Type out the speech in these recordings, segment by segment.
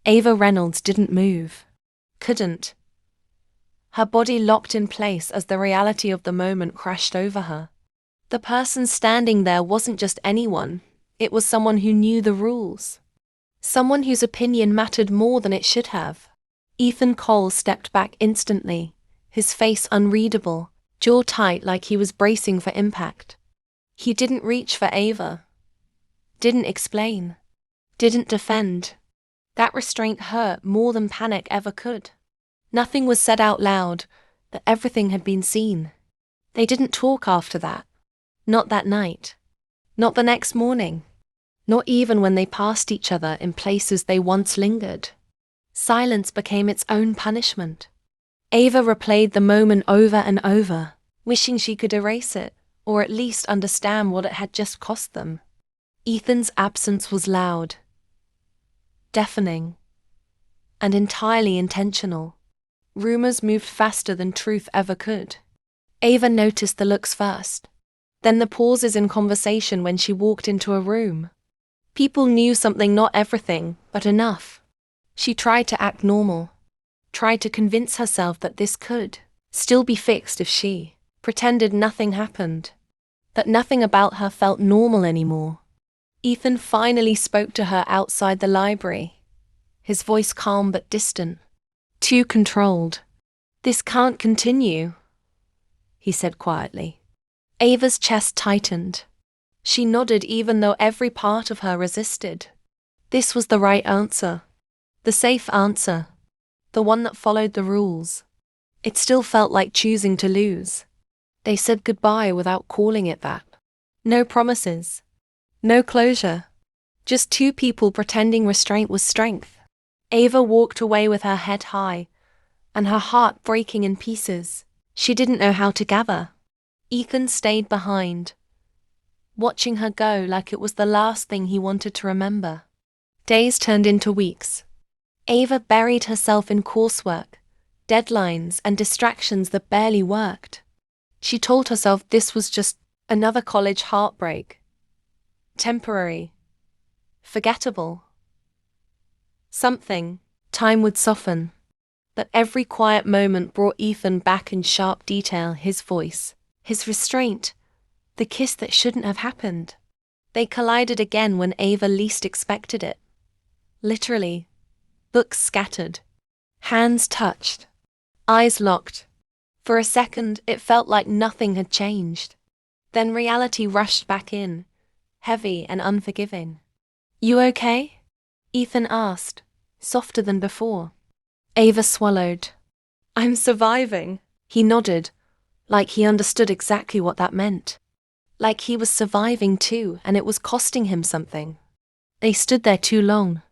Ava Reynolds didn't move. Couldn't. Her body locked in place as the reality of the moment crashed over her. The person standing there wasn't just anyone, it was someone who knew the rules. Someone whose opinion mattered more than it should have. Ethan Cole stepped back instantly, his face unreadable, jaw tight like he was bracing for impact. He didn't reach for Ava. Didn't explain. Didn't defend. That restraint hurt more than panic ever could. Nothing was said out loud, but everything had been seen. They didn't talk after that. Not that night. Not the next morning. Not even when they passed each other in places they once lingered. Silence became its own punishment. Ava replayed the moment over and over, wishing she could erase it, or at least understand what it had just cost them. Ethan's absence was loud, deafening, and entirely intentional. Rumors moved faster than truth ever could. Ava noticed the looks first, then the pauses in conversation when she walked into a room. People knew something, not everything, but enough. She tried to act normal, tried to convince herself that this could still be fixed if she pretended nothing happened, that nothing about her felt normal anymore. Ethan finally spoke to her outside the library, his voice calm but distant, too controlled. "This can't continue," he said quietly. Ava's chest tightened. She nodded even though every part of her resisted. This was the right answer. The safe answer. The one that followed the rules. It still felt like choosing to lose. They said goodbye without calling it that. No promises. No closure. Just two people pretending restraint was strength. Ava walked away with her head high, and her heart breaking in pieces. She didn't know how to gather. Ethan stayed behind, watching her go like it was the last thing he wanted to remember. Days turned into weeks. Ava buried herself in coursework, deadlines, and distractions that barely worked. She told herself this was just another college heartbreak. Temporary. Forgettable. Something. Time would soften. But every quiet moment brought Ethan back in sharp detail, his voice, his restraint, the kiss that shouldn't have happened. They collided again when Ava least expected it. Literally. Books scattered. Hands touched. Eyes locked. For a second, it felt like nothing had changed. Then reality rushed back in, heavy and unforgiving. "You okay?" Ethan asked, softer than before. Ava swallowed. "I'm surviving." He nodded, like he understood exactly what that meant. Like he was surviving too, and it was costing him something. They stood there too long.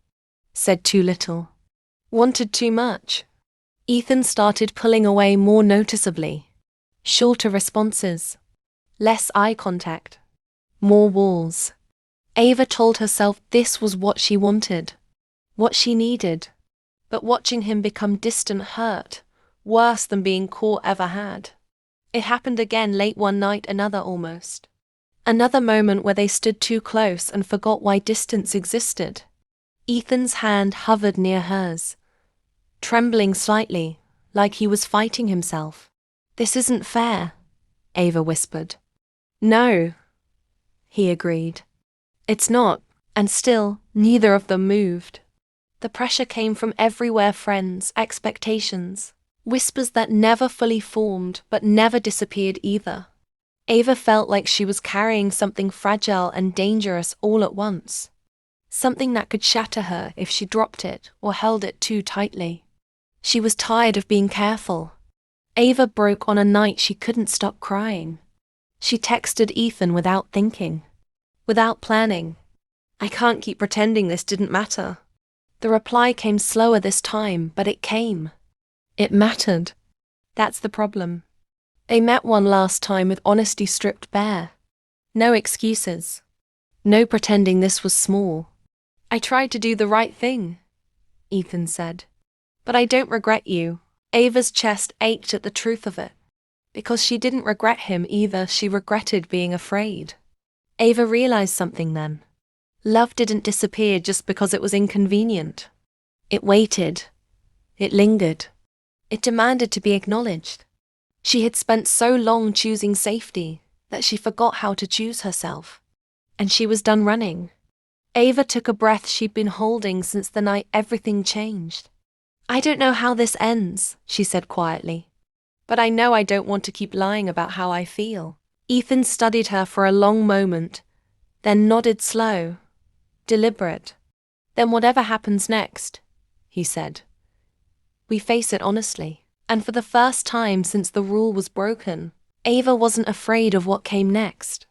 Said too little. Wanted too much. Ethan started pulling away more noticeably. Shorter responses. Less eye contact. More walls. Ava told herself this was what she wanted. What she needed. But watching him become distant hurt, worse than being caught ever had. It happened again late one night, another almost. Another moment where they stood too close and forgot why distance existed. Ethan's hand hovered near hers, trembling slightly, like he was fighting himself. "This isn't fair," Ava whispered. "No," he agreed. "It's not," and still, neither of them moved. The pressure came from everywhere: friends, expectations, whispers that never fully formed but never disappeared either. Ava felt like she was carrying something fragile and dangerous all at once. Something that could shatter her if she dropped it or held it too tightly. She was tired of being careful. Ava broke on a night she couldn't stop crying. She texted Ethan without thinking, without planning. "I can't keep pretending this didn't matter." The reply came slower this time, but it came. It mattered. That's the problem. They met one last time with honesty stripped bare. No excuses. No pretending this was small. "I tried to do the right thing," Ethan said. "But I don't regret you." Ava's chest ached at the truth of it. Because she didn't regret him either, she regretted being afraid. Ava realized something then. Love didn't disappear just because it was inconvenient. It waited. It lingered. It demanded to be acknowledged. She had spent so long choosing safety that she forgot how to choose herself. And she was done running. Ava took a breath she'd been holding since the night everything changed. "I don't know how this ends," she said quietly. "But I know I don't want to keep lying about how I feel." Ethan studied her for a long moment, then nodded slow, deliberate. "Then whatever happens next," he said, "we face it honestly." And for the first time since the rule was broken, Ava wasn't afraid of what came next.